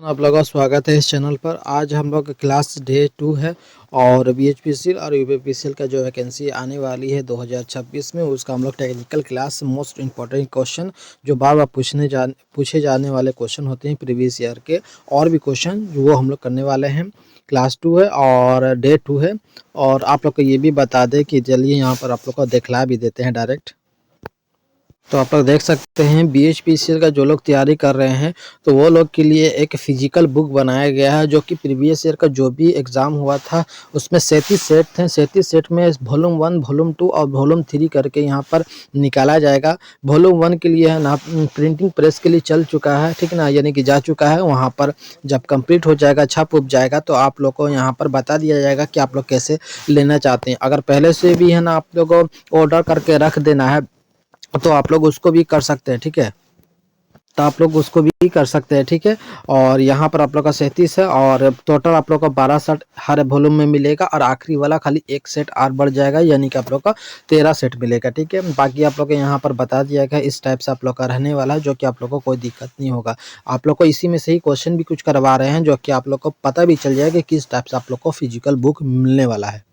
आप लोगों का स्वागत है इस चैनल पर। आज हम लोग क्लास डे 2 है और बीएचपीसीएल और यूपीपीसीएल का जो वैकेंसी आने वाली है 2026 में, उसका हम लोग technical class most important question जो बार बार पूछे जाने वाले क्वेश्चन होते हैं प्रीवियस ईयर के, और भी क्वेश्चन वो हम लोग करने वाले हैं। क्लास 2 है और डे 2 है। और आप लोग को ये भी बता दें कि चलिए यहाँ पर आप लोग को दिखला भी देते हैं डायरेक्ट। तो आप लोग देख सकते हैं बीएचपीसीएल का जो लोग तैयारी कर रहे हैं तो वो लोग के लिए एक फिजिकल बुक बनाया गया है, जो कि प्रीवियस ईयर का जो भी एग्ज़ाम हुआ था उसमें 37 सेट थे। 37 सेट में वॉल्यूम 1, वॉल्यूम 2 और वॉल्यूम 3 करके यहाँ पर निकाला जाएगा। वॉल्यूम 1 के लिए है ना प्रिंटिंग प्रेस के लिए चल चुका है, ठीक ना, यानी कि जा चुका है। वहाँ पर जब कंप्लीट हो जाएगा, छप उप जाएगा, तो आप लोग को यहाँ पर बता दिया जाएगा कि आप लोग कैसे लेना चाहते हैं। अगर पहले से भी है ना आप लोग को ऑर्डर करके रख देना है तो आप लोग उसको भी कर सकते हैं, ठीक है। तो आप लोग उसको भी कर सकते हैं, ठीक है। और यहाँ पर आप लोग का 37 है और टोटल आप लोग का 12 सेट हर वॉल्यूम में मिलेगा, और आखिरी वाला खाली एक सेट और बढ़ जाएगा, यानी कि आप लोग का 13 सेट मिलेगा, ठीक है। बाकी आप लोग को यहाँ पर बता दिया गया इस टाइप से आप लोग का रहने वाला है, जो कि आप लोग को कोई दिक्कत नहीं होगा। आप लोग को इसी में से ही क्वेश्चन भी कुछ करवा रहे हैं, जो कि आप लोग को पता भी चल जाएगा कि किस टाइप से आप लोग को फिजिकल बुक मिलने वाला है।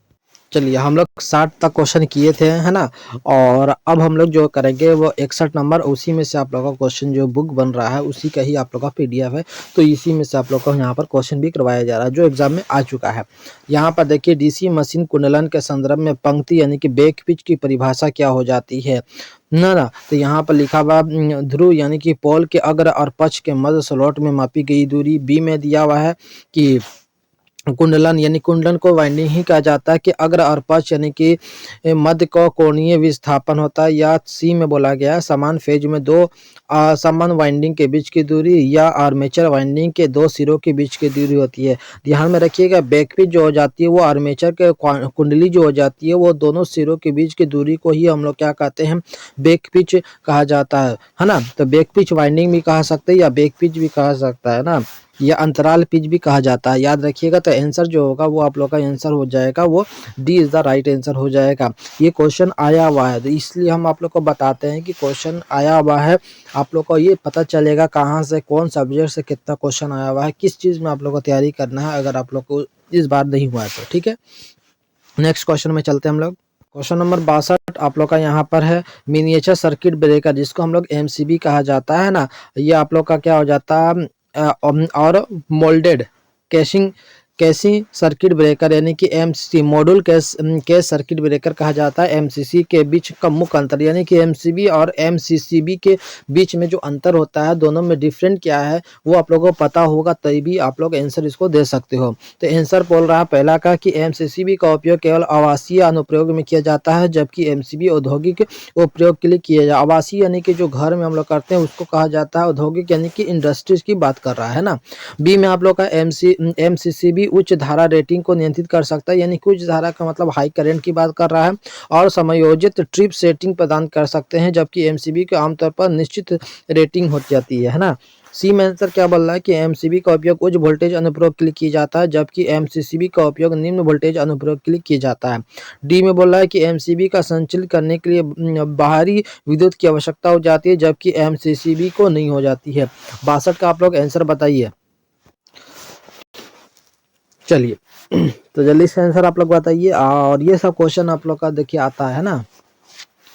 चलिए, हम लोग 60 तक क्वेश्चन किए थे, है ना। और अब हम लोग जो करेंगे वो 61 नंबर, उसी में से आप लोगों का क्वेश्चन जो बुक बन रहा है उसी का ही आप लोग का पीडीएफ है, तो इसी में से आप लोग को यहाँ पर क्वेश्चन भी करवाया जा रहा है जो एग्जाम में आ चुका है। यहाँ पर देखिए, डीसी मशीन कुंडलन के संदर्भ में पंक्ति यानी कि बैक पिच की परिभाषा क्या हो जाती है ना। तो यहाँ पर लिखा हुआ ध्रुव यानी कि पोल के अग्र और पक्ष के मध्य स्लॉट में मापी गई दूरी। बी में दिया हुआ है कि कुंडलन यानी कुंडलन को वाइंडिंग ही कहा जाता है कि अग्र और पक्ष यानी कि मध्य को कोणीय विस्थापन होता है। या सी में बोला गया है समान फेज में दो समान वाइंडिंग के बीच की दूरी या आर्मेचर वाइंडिंग के दो सिरों के बीच की दूरी होती है। ध्यान में रखिएगा, बैक पिच जो हो जाती है वो आर्मेचर के कुंडली जो हो जाती है वो दोनों सिरों के बीच की दूरी को ही हम लोग क्या कहते हैं, बैक पिच कहा जाता है ना। तो बैक पिच वाइंडिंग भी कहा सकते हैं या बैक पिच भी कहा सकता है ना, या अंतराल पिच भी कहा जाता है। याद रखिएगा, तो आंसर जो होगा वो आप लोग का आंसर हो जाएगा, वो D is the right answer हो जाएगा। ये क्वेश्चन आया हुआ है तो इसलिए हम आप लोग को बताते हैं कि क्वेश्चन आया हुआ है। आप लोग को ये पता चलेगा कहाँ से, कौन सब्जेक्ट से कितना क्वेश्चन आया हुआ है, किस चीज़ में आप लोग को तैयारी करना है, अगर आप लोग को इस बार नहीं हुआ है तो, ठीक है। नेक्स्ट क्वेश्चन में चलते हैं हम लोग। क्वेश्चन नंबर 62 आप लोग का यहाँ पर है मिनिएचर सर्किट ब्रेकर, जिसको हम लोग एमसीबी कहा जाता है ना। ये आप लोग का क्या हो जाता है और मोल्डेड कैशिंग कैसी सर्किट ब्रेकर यानी कि एमसीसी मॉड्यूल के सर्किट ब्रेकर कहा जाता है। एमसीसी के बीच का मुख्य अंतर यानी कि एमसीबी और एमसीसीबी के बीच में जो अंतर होता है, दोनों में डिफरेंट क्या है वो आप लोगों को पता होगा, तभी भी आप लोग आंसर इसको दे सकते हो। तो आंसर बोल रहा है पहला का कि एमसीसीबी का उपयोग केवल आवासीय अनुप्रयोग में किया जाता है, जबकि एमसीबी औद्योगिक उपयोग के लिए किया जाए। आवासीय यानी कि जो घर में हम लोग करते हैं उसको कहा जाता है, औद्योगिक यानी कि इंडस्ट्रीज की बात कर रहा है ना। बी में आप लोग का एमसीसीबी उच्च धारा रेटिंग को नियंत्रित कर सकता है, यानी कि उच्च धारा का मतलब हाई करंट की बात कर रहा है, और समायोजित ट्रिप सेटिंग प्रदान कर सकते हैं, जबकि एमसीबी के आमतौर पर निश्चित रेटिंग हो जाती है ना। सी में आंसर क्या बोल रहा है कि एमसीबी का उपयोग उच्च वोल्टेज अनुप्रयोग के लिए किया जाता है, जबकि एमसीसीबी का उपयोग निम्न वोल्टेज अनुप्रयोग के लिए किया जाता है। डी में बोल रहा है कि एमसीबी का संचालित करने के लिए बाहरी विद्युत की आवश्यकता हो जाती है, जबकि एमसीसीबी को नहीं हो जाती है। 62 का आप लोग आंसर बताइए। चलिए तो जल्दी से आंसर आप लोग बताइए। और ये सब क्वेश्चन आप लोग का देखिए आता है ना,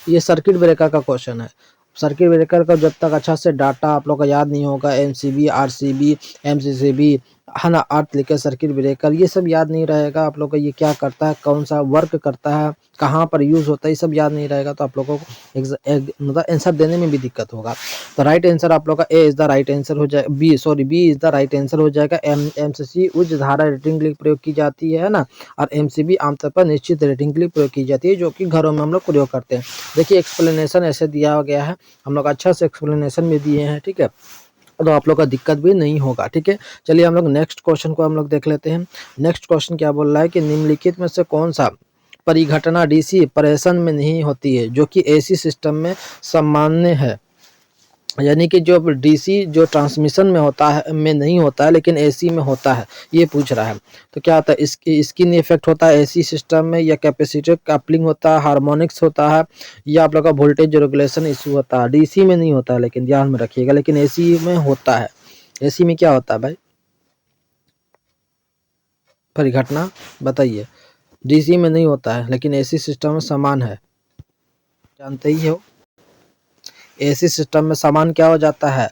ये सर्किट ब्रेकर का क्वेश्चन है। सर्किट ब्रेकर का जब तक अच्छा से डाटा आप लोग का याद नहीं होगा, एमसीबी, आरसीबी, एमसीसीबी है ना, अर्थ लिखे सर्किट ब्रेकर, ये सब याद नहीं रहेगा आप लोग को, ये क्या करता है, कौन सा वर्क करता है, कहाँ पर यूज़ होता है, ये सब याद नहीं रहेगा, तो आप लोगों को मतलब आंसर देने में भी दिक्कत होगा। तो राइट आंसर आप लोग का A is the right answer हो जाए, B is the right answer हो जाएगा। एमसीसी उच्च धारा रेटिंग के लिए प्रयोग की जाती है ना, और एमसीबी आमतौर पर निश्चित रेटिंग के लिए प्रयोग की जाती है, जो कि घरों में हम लोग प्रयोग करते हैं। देखिए एक्सप्लेनेशन ऐसे दिया गया है, हम लोग अच्छा से एक्सप्लेनेशन भी दिए हैं, ठीक है, तो आप लोग का दिक्कत भी नहीं होगा, ठीक है। चलिए हम लोग नेक्स्ट क्वेश्चन को हम लोग देख लेते हैं। नेक्स्ट क्वेश्चन क्या बोल रहा है कि निम्नलिखित में से कौन सा परिघटना डीसी ऑपरेशन में नहीं होती है, जो कि एसी सिस्टम में सामान्य है। यानी कि जो डीसी जो ट्रांसमिशन में होता है में नहीं होता है, लेकिन एसी में होता है, ये पूछ रहा है। तो क्या होता है, स्किन इफेक्ट होता है एसी सिस्टम में, या कैपेसिटर कपलिंग होता है, हार्मोनिक्स होता है, या आप लोग का वोल्टेज रेगुलेशन इशू होता है। डीसी में नहीं होता है, लेकिन ध्यान में रखिएगा, लेकिन एसी में होता है। एसी में क्या होता है भाई, परिघटना बताइए। डीसी में नहीं होता है लेकिन एसी सिस्टम में समान है, जानते ही हो। एसी सिस्टम में समान क्या हो जाता है,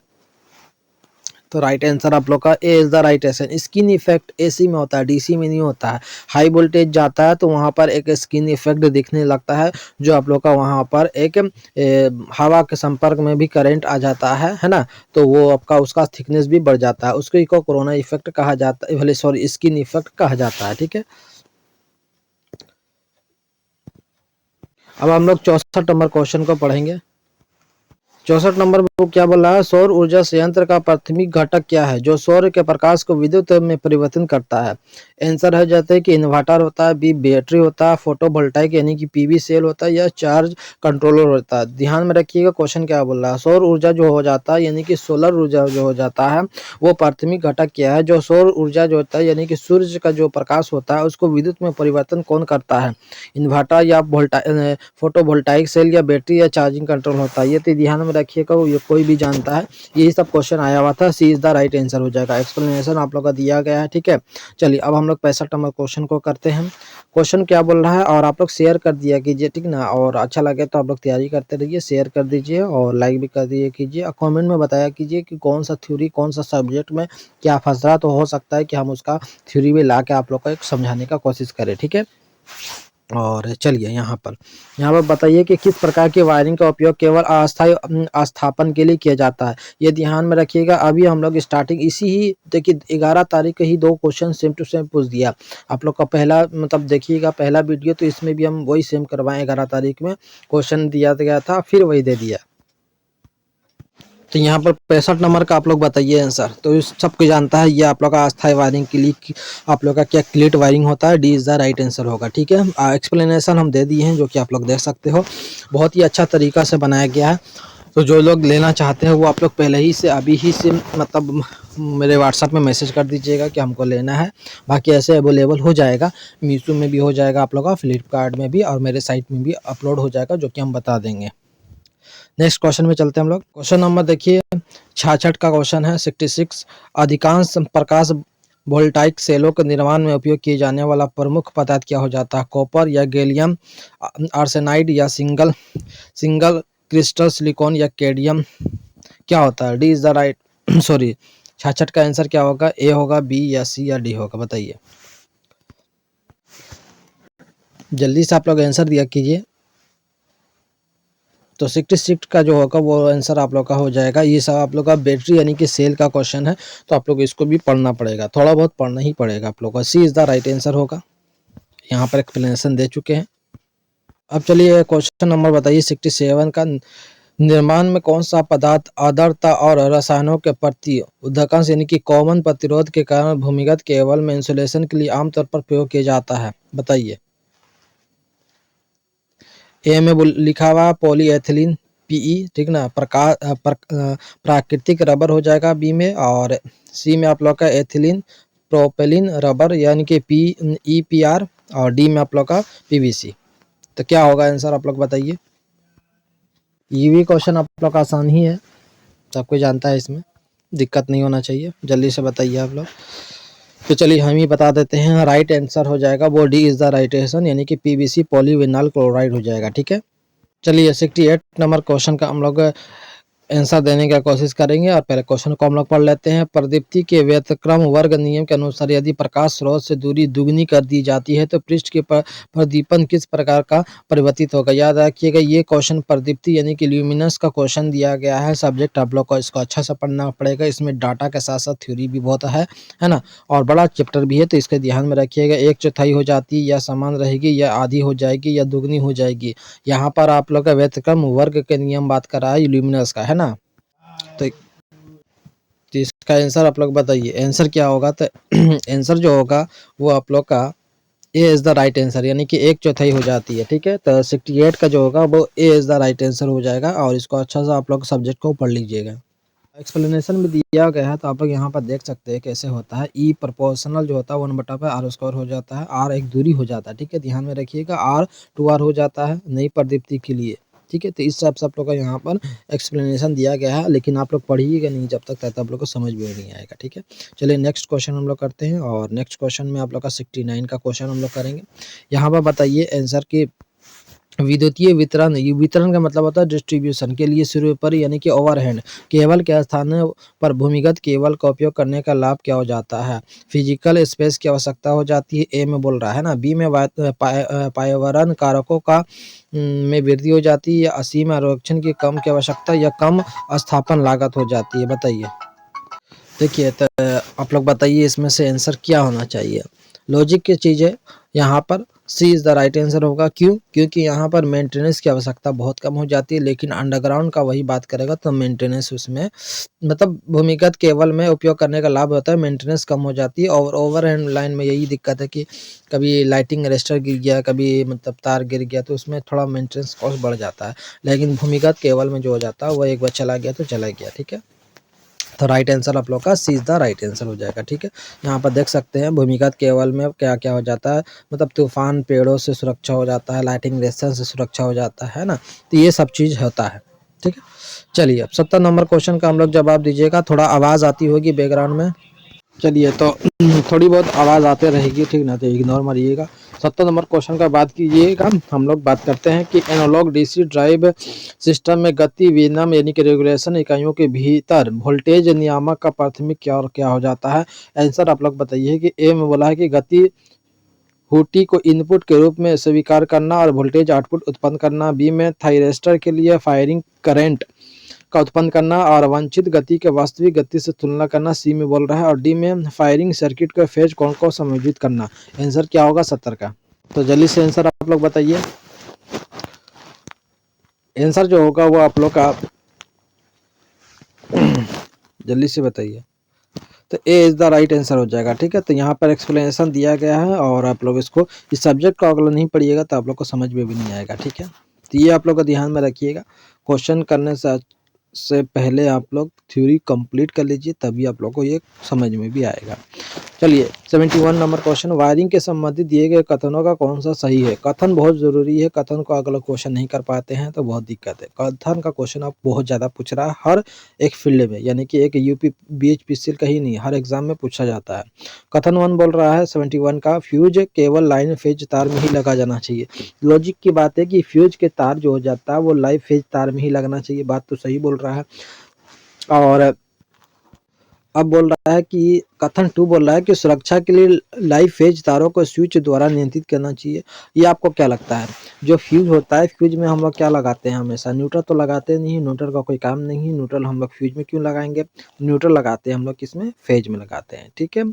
तो राइट आंसर आप लोग का A is the right answer. Skin effect AC में होता है, डीसी में नहीं होता है। हाई वोल्टेज जाता है तो वहां पर एक स्किन इफेक्ट दिखने लगता है, जो आप लोग का वहां पर एक हवा के संपर्क में भी करंट आ जाता है ना, तो वो आपका उसका थिकनेस भी बढ़ जाता है, उसको इको कोरोना इफेक्ट कहा जाता है, भले सॉरी स्किन इफेक्ट कहा जाता है। ठीक है, अब हम लोग 64 नंबर क्वेश्चन को पढ़ेंगे। 64 नंबर वो क्या बोल रहा है, सौर ऊर्जा संयंत्र का प्राथमिक घटक क्या है जो सौर के प्रकाश को विद्युत में परिवर्तन करता है। आंसर है जाते हैं कि इन्वर्टर होता है, बी बैटरी होता है, फोटोवोल्टाइक यानी कि पीवी सेल होता है, या चार्ज कंट्रोलर होता है। ध्यान में रखिएगा क्वेश्चन क्या बोल रहा है, सौर ऊर्जा जो हो जाता है यानी कि सोलर ऊर्जा जो हो जाता है वो प्राथमिक घटक क्या है जो सौर ऊर्जा जो होता है यानी कि सूर्य का जो प्रकाश होता है उसको विद्युत में परिवर्तन कौन करता है। इन्वर्टर या फोटोवोल्टाइक सेल या बैटरी या चार्जिंग कंट्रोल होता है। ये तो ध्यान में रखिएगा, ये कोई भी जानता है, यही सब क्वेश्चन आया हुआ था, सी इज द राइट आंसर हो जाएगा। एक्सप्लेनेशन आप लोग का दिया गया है। ठीक है, चलिए अब हम लोग 65 नंबर क्वेश्चन को करते हैं। क्वेश्चन क्या बोल रहा है, और आप लोग शेयर कर दिया कीजिए, ठीक ना, और अच्छा लगे तो आप लोग तैयारी करते रहिए, शेयर कर दीजिए और लाइक भी कर दिए कीजिए, और कमेंट में बताया कीजिए कि कौन सा थ्योरी कौन सा सब्जेक्ट में क्या फंस रहा, तो हो सकता है कि हम उसका थ्योरी में ला के आप लोग को एक समझाने का कोशिश करें। ठीक है, और चलिए यहाँ पर बताइए कि किस प्रकार की वायरिंग का उपयोग केवल अस्थायी स्थापन के लिए किया जाता है। ये ध्यान में रखिएगा। अभी हम लोग स्टार्टिंग इसी ही देखिए 11 तारीख के ही 2 क्वेश्चन सेम टू सेम पूछ दिया आप लोग का। पहला मतलब देखिएगा पहला वीडियो, तो इसमें भी हम वही सेम करवाएं। 11 तारीख में क्वेश्चन दिया गया था, फिर वही दे दिया। तो यहाँ पर 65 नंबर का आप लोग बताइए आंसर। तो इस सबको जानता है, ये आप लोग का अस्थायी वायरिंग के लिए आप लोग का क्या क्लेट वायरिंग होता है, D is the right answer होगा। ठीक है, एक्सप्लेनेशन हम दे दिए हैं जो कि आप लोग देख सकते हो, बहुत ही अच्छा तरीका से बनाया गया है। तो जो लोग लेना चाहते हैं वो आप लोग पहले ही से अभी ही से मतलब मेरे व्हाट्सएप में मैसेज कर दीजिएगा कि हमको लेना है। बाकी ऐसे अवेलेबल हो जाएगा, मीशो में भी हो जाएगा आप लोग का, फ्लिपकार्ट में भी, और मेरे साइट में भी अपलोड हो जाएगा, जो कि हम बता देंगे। नेक्स्ट क्वेश्चन में चलते हैं हम लोग। क्वेश्चन नंबर देखिए 66 का क्वेश्चन है 66। अधिकांश प्रकाश वोल्टाइक सेलों के निर्माण में उपयोग किए जाने वाला प्रमुख पदार्थ क्या हो जाता है, कॉपर या गैलियम आर्सेनाइड या सिंगल सिंगल क्रिस्टल सिलिकॉन या कैडमियम, क्या होता है। D is the right sorry 66 का आंसर क्या होगा, ए होगा, बी या सी या डी होगा, बताइए जल्दी से आप लोग आंसर दिया कीजिए। तो 66 का जो होगा वो आंसर आप लोग का हो जाएगा। ये सब आप लोग का बैटरी यानी कि सेल का क्वेश्चन है, तो आप लोग इसको भी पढ़ना पड़ेगा, थोड़ा बहुत पढ़ना ही पड़ेगा आप लोग का। सी इज द राइट आंसर होगा, यहाँ पर एक्सप्लेनेशन दे चुके हैं। अब चलिए क्वेश्चन नंबर बताइए 67 का, निर्माण में कौन सा पदार्थ आर्द्रता और रसायनों के प्रति उद्धकंश यानी कि कॉमन प्रतिरोध के कारण भूमिगत केबल में इंसुलेशन के लिए आमतौर पर प्रयोग किया जाता है, बताइए। ए में लिखा हुआ पॉलीएथिलीन पीई, ठीक ना, प्राकृतिक रबर हो जाएगा बी में, और सी में आप लोग का एथिलीन प्रोपेलिन रबर यानी कि PEPR, और डी में आप लोग का PVC। तो क्या होगा आंसर आप लोग बताइए। ये भी क्वेश्चन आप लोग का आसान ही है, सब कोई जानता है, इसमें दिक्कत नहीं होना चाहिए, जल्दी से बताइए आप लोग। तो चलिए हम ही बता देते हैं, राइट आंसर हो जाएगा वो D is the right answer यानी कि PVC पॉलीविनाइल क्लोराइड हो जाएगा। ठीक है, चलिए 68 नंबर क्वेश्चन का हम लोग आंसर देने की कोशिश करेंगे, और पहले क्वेश्चन को हम लोग पढ़ लेते हैं। प्रदीप्ति के व्यतिक्रम वर्ग नियम के अनुसार यदि प्रकाश स्रोत से दूरी दुगनी कर दी जाती है तो पृष्ठ के प्रदीपन किस प्रकार का परिवर्तित होगा। याद रखिएगा ये क्वेश्चन प्रदीप्ति यानी कि ल्यूमिनस का क्वेश्चन दिया गया है। सब्जेक्ट आप लोग को इसको अच्छा से पढ़ना पड़ेगा, इसमें डाटा के साथ साथ थ्योरी भी बहुत है ना, और बड़ा चैप्टर भी है, तो इसके ध्यान में रखिएगा। 1/4 हो जाती है, या समान रहेगी, या आधी हो जाएगी, या दुगनी हो जाएगी। यहाँ पर आप लोग का व्यतिक्रम वर्ग के नियम बात कर रहा है ल्यूमिनस का, है ना। तो इसका आंसर आप लोग बताइए, आंसर क्या होगा। तो आंसर जो होगा वो आप लोग का A is the right answer यानी कि 1/4 हो जाती है। ठीक है, तो 68 का जो होगा वो ए इज द राइट आंसर हो जाएगा, और इसको अच्छा सा आप लोग सब्जेक्ट को पढ़ लीजिएगा। एक्सप्लेनेशन भी दिया गया है, तो आप लोग यहाँ पर देख सकते हैं कैसे होता है। ई प्रोपोर्शनल जो होता है 1/r² हो जाता है, आर एक दूरी हो जाता है। ठीक है, ध्यान में रखिएगा, R 2r हो जाता है नई प्रदीप्ति के लिए। ठीक है। तो इस हिसाब से आप लोग का यहाँ पर एक्सप्लेनेशन दिया गया है, लेकिन आप लोग पढ़िएगा नहीं जब तक, तब आप लोग को समझ में नहीं आएगा। ठीक है, चलिए नेक्स्ट क्वेश्चन हम लोग करते हैं। और नेक्स्ट क्वेश्चन में आप लोग का 69 का क्वेश्चन हम लोग करेंगे। यहाँ पर बताइए आंसर की विद्युतीय वितरण, ये वितरण का मतलब होता है डिस्ट्रीब्यूशन के लिए शुरू पर यानी कि ओवरहेड केबल के स्थानों पर भूमिगत केबल का उपयोग करने का लाभ क्या हो जाता है। फिजिकल स्पेस की आवश्यकता हो जाती है, ए में बोल रहा है ना। बी में पर्यावरण कारकों का में वृद्धि हो जाती है, या असीम आरक्षण की कम की आवश्यकता, या कम स्थापन लागत हो जाती है। बताइए। देखिए तो आप लोग बताइए इसमें से आंसर क्या होना चाहिए। लॉजिक की चीज़ है, यहाँ पर सी इज़ द राइट आंसर होगा। क्यों? क्योंकि यहाँ पर मेंटेनेंस की आवश्यकता बहुत कम हो जाती है, लेकिन अंडरग्राउंड का वही बात करेगा तो मेंटेनेंस उसमें, मतलब भूमिगत केबल में उपयोग करने का लाभ होता है, मेंटेनेंस कम हो जाती है। और ओवरहेड लाइन में यही दिक्कत है कि कभी लाइटिंग अरेस्टर गिर गया, कभी मतलब तार गिर गया, तो उसमें थोड़ा मेंटेनेंस कॉस्ट बढ़ जाता है। लेकिन भूमिगत केबल में जो हो जाता है वो एक बार चला गया तो चला गया। ठीक है, तो राइट आंसर आप लोग का सी इज द राइट आंसर हो जाएगा। ठीक है, यहाँ पर देख सकते हैं भूमिगत केबल में क्या क्या हो जाता है, मतलब तूफान, पेड़ों से सुरक्षा हो जाता है, लाइटिंग रेजिस्टेंस से सुरक्षा हो जाता है ना। तो ये सब चीज़ होता है। ठीक है, चलिए अब 70 नंबर क्वेश्चन का हम लोग जवाब दीजिएगा। थोड़ा आवाज़ आती होगी बैकग्राउंड में, चलिए तो थोड़ी बहुत आवाज़ आते रहेगी, ठीक ना, तो इग्नोर मारिएगा। 70 नंबर क्वेश्चन का बात कीजिएगा। हम लोग बात करते हैं कि एनालॉग डीसी ड्राइव सिस्टम में गति विनियमन यानी कि रेगुलेशन इकाइयों के भीतर वोल्टेज नियामक का प्राथमिक क्या और क्या हो जाता है। आंसर आप लोग बताइए। कि ए में बोला है कि गति हुटी को इनपुट के रूप में स्वीकार करना और वोल्टेज आउटपुट उत्पन्न करना। बी में थायरिस्टर के लिए फायरिंग करंट का उत्पन्न करना और वांछित गति के वास्तविक गति से तुलना करना, सी में बोल रहा है। और डी में फायरिंग सर्किट के फेज कोण को समायोजित करना। आंसर क्या होगा 70 का? तो जल्दी से आंसर आप लोग बताइए। आंसर जो होगा वो आप लोग का जल्दी से बताइए। तो ए इज द राइट आंसर हो जाएगा। ठीक है, तो यहाँ पर एक्सप्लेनेशन दिया गया है और आप लोग इसको, इस सब्जेक्ट को अगर नहीं पढ़िएगा तो आप लोग को समझ में भी नहीं आएगा। ठीक है, तो ये आप लोग का ध्यान में रखिएगा। क्वेश्चन करने से पहले आप लोग थ्योरी कंप्लीट कर लीजिए, तभी आप लोग को ये समझ में भी आएगा। चलिए 71 नंबर क्वेश्चन, वायरिंग के संबंधित दिए गए कथनों का कौन सा सही है। कथन बहुत जरूरी है, कथन को अगर क्वेश्चन नहीं कर पाते हैं तो बहुत दिक्कत है। कथन का क्वेश्चन आप बहुत ज़्यादा पूछ रहा है हर एक फील्ड में, यानी कि एक यूपी बीएचपीसीएल का ही नहीं, हर एग्जाम में पूछा जाता है। कथन 1 बोल रहा है 71 का, फ्यूज केवल लाइन फेज तार में ही लगा जाना चाहिए। लॉजिक की बात है कि फ्यूज के तार जो हो जाता है वो लाइव फेज तार में ही लगना चाहिए, बात तो सही बोल रहा है। और अब बोल रहा है कि कथन 2 बोल रहा है कि सुरक्षा के लिए लाइव फेज तारों को स्विच द्वारा नियंत्रित करना चाहिए। ये आपको क्या लगता है? जो फ्यूज होता है, फ्यूज में हम लोग क्या लगाते हैं हमेशा? न्यूट्रल तो लगाते नहीं, न्यूट्रल का कोई काम नहीं है। न्यूट्रल हम लोग फ्यूज में क्यों लगाएंगे? न्यूट्रल लगाते हैं हम लोग किसमें? फेज में लगाते हैं। ठीक है,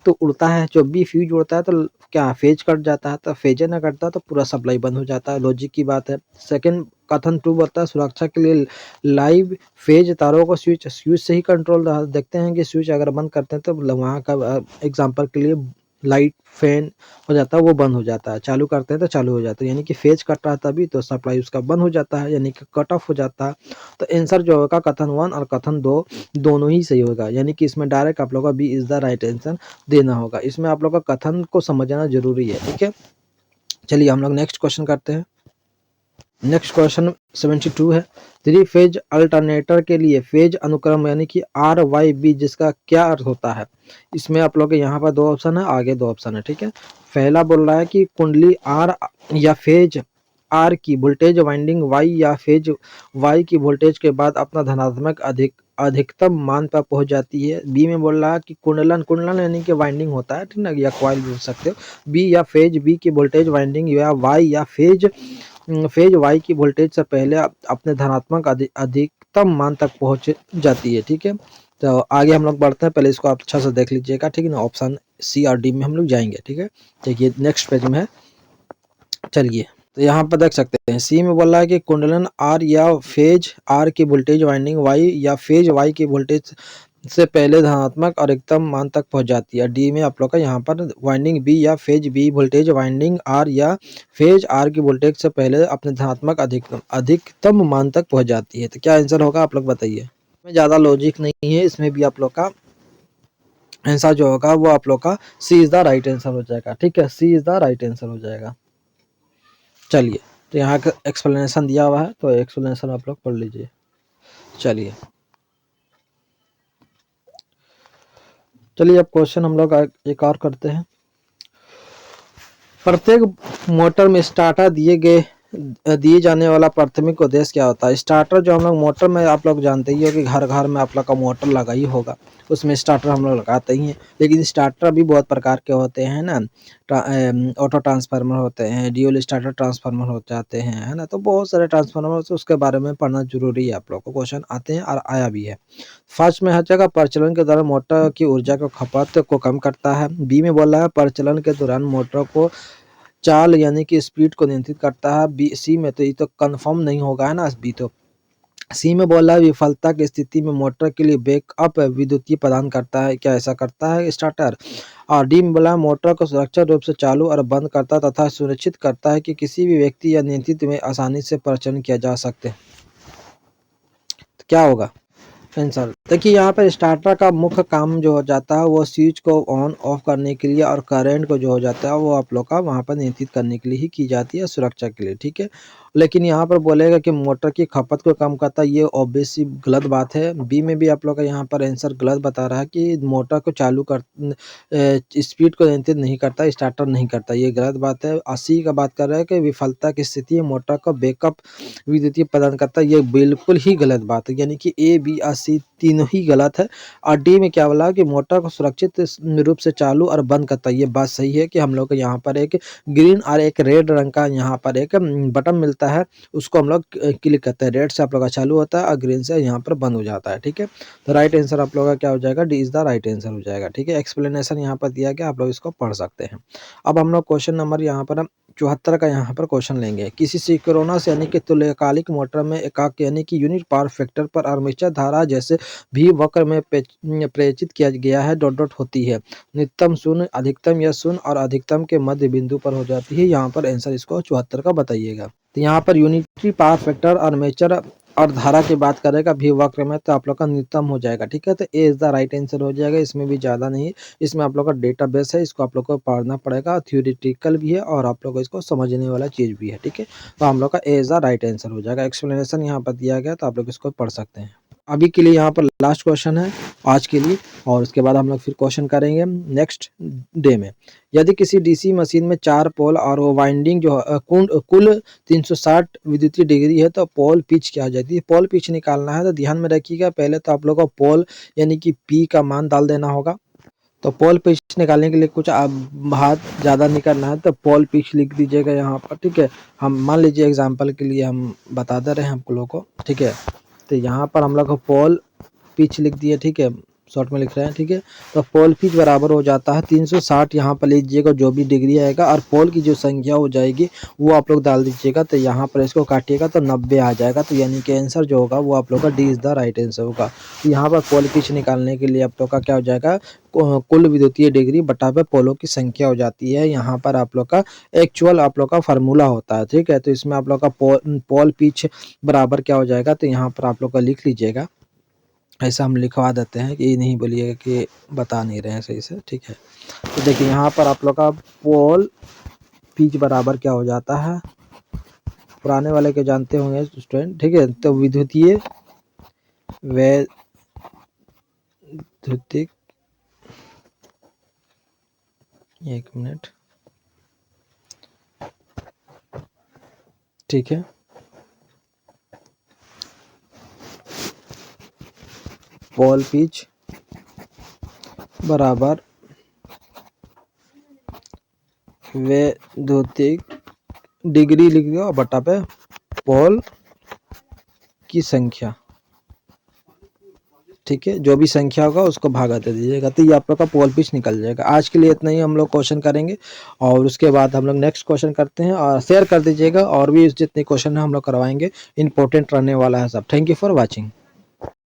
तो उड़ता है, जब भी फ्यूज उड़ता है तो क्या फेज कट जाता है, तो फेज ना कटता तो पूरा सप्लाई बंद हो जाता है। लॉजिक की बात है। सेकंड कथन 2 बोलता है सुरक्षा के लिए लाइव फेज तारों को स्विच से ही कंट्रोल देखते हैं कि स्विच अगर बंद करते हैं तो वहाँ का एग्जांपल के लिए लाइट फैन हो जाता है वो बंद हो जाता है, चालू करते हैं तो चालू हो जाता है, यानी कि फेज कट रहा है तभी तो सप्लाई उसका बंद हो जाता है, यानी कि कट ऑफ हो जाता है। तो आंसर जो होगा कथन 1 और कथन 2 दोनों ही सही होगा, यानी कि इसमें डायरेक्ट आप लोग का B is the right answer देना होगा। इसमें आप लोग का कथन को समझना जरूरी है। ठीक है, चलिए हम लोग नेक्स्ट क्वेश्चन करते हैं। नेक्स्ट क्वेश्चन 72 है, थ्री फेज अल्टरनेटर के लिए फेज अनुक्रम यानी कि RYB जिसका क्या अर्थ होता है। इसमें आप लोग के यहाँ पर 2 ऑप्शन है, आगे 2 ऑप्शन है। ठीक है, पहला बोल रहा है कि कुंडली R या फेज R की वोल्टेज वाइंडिंग Y या फेज Y की वोल्टेज के बाद अपना धनात्मक अधिकतम मान पर पहुंच जाती है। बी में बोल रहा है कि कुंडलन यानी कि वाइंडिंग होता है, ठीक ना, या कॉइल बोल सकते हो। बी या फेज बी की वोल्टेज वाइंडिंग या Y या फेज Y की वोल्टेज से पहले अपने धनात्मक अधिकतम मान तक पहुंच जाती है। ठीक है, तो आगे हम लोग बढ़ते हैं, पहले इसको आप अच्छा से देख लीजिएगा। ठीक है ना, ऑप्शन सी और डी में हम लोग जाएंगे। ठीक है, देखिए नेक्स्ट पेज में है। चलिए तो यहाँ पर देख सकते हैं सी में बोल रहा है कि कुंडलन आर या फेज आर की वोल्टेज वाइंडिंग वाई या फेज वाई की वोल्टेज से पहले धनात्मक और अधिकतम मान तक पहुंच जाती है। डी में आप लोग का यहाँ पर वाइंडिंग बी या phase B voltage winding R या फेज आर की वोल्टेज से पहले अपने धनात्मक अधिकतम मान तक पहुंच जाती है। तो क्या आंसर होगा आप लोग बताइए। इसमें ज़्यादा लॉजिक नहीं है, इसमें भी आप लोग का आंसर जो होगा वो आप लोग का सी इज द राइट आंसर हो जाएगा। ठीक है, सी इज द राइट आंसर हो जाएगा। चलिए तो यहाँ का एक्सप्लेनेशन दिया हुआ है, तो एक्सप्लेनेशन आप लोग पढ़ लीजिए। चलिए अब क्वेश्चन हम लोग एक और करते हैं। प्रत्येक मोटर में स्टार्टर दिए जाने वाला प्राथमिक उद्देश्य क्या होता है? स्टार्टर जो हम लोग मोटर में, आप लोग जानते ही हो कि घर घर में आप लोग का मोटर लगा ही होगा, उसमें स्टार्टर हम लोग लगाते ही हैं। लेकिन स्टार्टर भी बहुत प्रकार के होते हैं ना, ऑटो ट्रांसफार्मर होते हैं, ड्यूल स्टार्टर ट्रांसफार्मर हो जाते हैं, है ना। तो बहुत सारे ट्रांसफार्मर, उसके बारे में पढ़ना जरूरी है, आप लोग को क्वेश्चन आते हैं और आया भी है। फर्स्ट में हर जगह प्रचलन के दौरान मोटर की ऊर्जा को खपत को कम करता है। बी में बोला है प्रचलन के दौरान मोटर को चाल यानी कि स्पीड को नियंत्रित करता है। बी सी में तो ये तो कंफर्म नहीं होगा, है ना। बी तो सी में बोला है विफलता की स्थिति में मोटर के लिए बैकअप विद्युतीय प्रदान करता है। क्या ऐसा करता है स्टार्टर? और डी में बोला मोटर को सुरक्षित रूप से चालू और बंद करता तथा सुनिश्चित करता है कि किसी भी व्यक्ति या नियंत्रित में आसानी से परिचालन किया जा सकते हैं। तो क्या होगा आंसर? देखिए यहाँ पर स्टार्टर का मुख्य काम जो हो जाता है वो स्विच को ऑन ऑफ करने के लिए, और करंट को जो हो जाता है वो आप लोग का वहाँ पर नियंत्रित करने के लिए ही की जाती है, सुरक्षा के लिए, ठीक है। लेकिन यहाँ पर बोलेगा कि मोटर की खपत को कम करता है, ये ऑब्वियसली गलत बात है। बी में भी आप लोग का यहाँ पर आंसर गलत बता रहा है कि मोटर को चालू कर स्पीड को नियंत्रित नहीं करता, स्टार्टर नहीं करता, ये गलत बात है। और सी का बात कर रहा है कि विफलता की स्थिति में मोटर को बैकअप विद्युतीय प्रदान करता है, ये बिल्कुल ही गलत बात है। यानी कि ए बी और सी तीनों ही गलत है। और डी में क्या बोला कि मोटर को सुरक्षित रूप से चालू और बंद करता है, ये बात सही है कि हम लोग को यहाँ पर एक ग्रीन और एक रेड रंग का यहाँ पर एक बटन मिलता है, उसको हम लोग क्लिक करते हैं। रेड से आप लोग का चालू होता है और ग्रीन से यहाँ पर बंद हो जाता है, ठीक है। तो राइट आंसर आप लोग का क्या हो जाएगा? D is the right answer हो जाएगा, ठीक है। एक्सप्लेनेशन यहाँ पर दिया गया, आप लोग इसको पढ़ सकते हैं। अब हम लोग क्वेश्चन नंबर यहाँ पर 74 का यहाँ पर क्वेश्चन लेंगे। किसी सिंक्रोनस यानी कि तुल्यकालिक मोटर में एकाक यानी कि यूनिट पावर फैक्टर पर आर्मेचर धारा जैसे भी वक्र में प्रेषित किया गया है डॉट डॉट होती है। न्यूनतम शून्य, अधिकतम या शून्य और अधिकतम के मध्य बिंदु पर हो जाती है। यहाँ पर आंसर इसको 74 का बताइएगा। तो यहाँ पर यूनिटरी पावर फैक्टर आर्मेचर और धारा की बात करेगा भी वक्र में, तो आप लोग का न्यूनतम हो जाएगा, ठीक है। तो ए इज द राइट आंसर हो जाएगा, इसमें भी ज़्यादा नहीं, इसमें आप लोग का डेटाबेस है, इसको आप लोग को पढ़ना पड़ेगा, थ्योरेटिकल भी है और आप लोग को इसको समझने वाला चीज़ भी है, ठीक है। तो हम लोग का A is the right answer हो जाएगा। एक्सप्लेनेशन यहाँ पर दिया गया, तो आप लोग इसको पढ़ सकते हैं। अभी के लिए यहाँ पर लास्ट क्वेश्चन है आज के लिए, और उसके बाद हम लोग फिर क्वेश्चन करेंगे नेक्स्ट डे में। यदि किसी डीसी मशीन में 4 पोल और वो वाइंडिंग जो कुल 360 विद्युतीय डिग्री है, तो पोल पिच क्या आ जाती है? पोल पिच निकालना है तो ध्यान में रखिएगा, पहले तो आप लोग को पोल यानी कि पी का मान डाल देना होगा। तो पोल पिच निकालने के लिए कुछ आप हाथ ज़्यादा नहीं करना है, तो पोल पिच लिख दीजिएगा यहाँ पर, ठीक है। हम मान लीजिए एग्जाम्पल के लिए हम बता दे रहे हैं आप लोगों को, ठीक है। तो यहाँ पर हम लोग पोल पिच लिख दिए, ठीक है, शॉर्ट में लिख रहे हैं, ठीक है। तो पोल पिच बराबर हो जाता है 360, यहाँ पर लीजिएगा जो भी डिग्री आएगा, और पोल की जो संख्या हो जाएगी वो आप लोग डाल दीजिएगा। तो यहाँ पर इसको काटिएगा तो 90 आ जाएगा। तो यानी कि आंसर जो होगा वो आप लोग का D is the right answer होगा। तो यहाँ पर पोल पिच निकालने के लिए आप लोग का क्या हो जाएगा? कुल विद्युतीय डिग्री बटा पे पोलों की संख्या हो जाती है। यहाँ पर आप लोग का एक्चुअल आप लोग का फार्मूला होता है, ठीक है। तो इसमें आप लोग का पोल पिच बराबर क्या हो जाएगा? तो यहाँ पर आप लोग का लिख लीजिएगा, ऐसा हम लिखवा देते हैं कि ये नहीं बोलिएगा कि बता नहीं रहे हैं सही से, ठीक है। तो देखिए यहाँ पर आप लोग का पोल पिच बराबर क्या हो जाता है, पुराने वाले के जानते होंगे स्टूडेंट, ठीक है। तो विद्युतीय वैद्युतिक, एक मिनट, ठीक है। पोल पिच बराबर वैद्युतिक डिग्री लिख दो बटा पे पोल की संख्या, ठीक है। जो भी संख्या होगा उसको भागा दे दीजिएगा, तो ये आप लोग का पोल पिच निकल जाएगा। आज के लिए इतना ही हम लोग क्वेश्चन करेंगे, और उसके बाद हम लोग नेक्स्ट क्वेश्चन करते हैं। और शेयर कर दीजिएगा, और भी जितने क्वेश्चन है हम लोग करवाएंगे, इंपॉर्टेंट रहने वाला है सब। Thank you for watching.